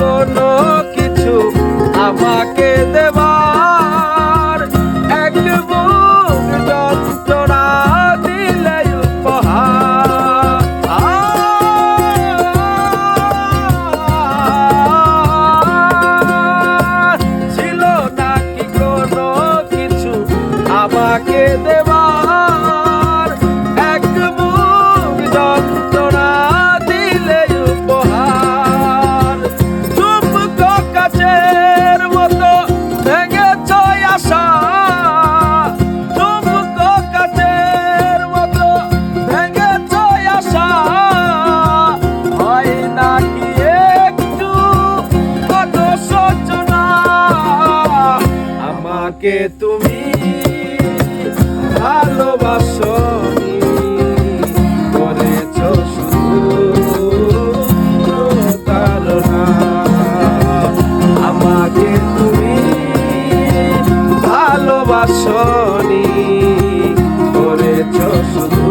কোনো কিছু আমাকে দেবার, এক বুক যন্ত্রণা দিলে উপহার। ছিল নাকি কোনো কিছু আমাকে দেবার, এক বুক যন্ত্রণা দিলে উপহার। চুমকো কাচের মতো ভেঙেছ আশা, চুমকো কাচের মতো ভেঙেছ আশা। হয় নাকি একটু অনুশোচনা, আমাকে তুমি ভালোবাসনি, করেছ শুধু প্রতারণা। আমাকে তুমি ভালোবাসনি, করেছ শুধু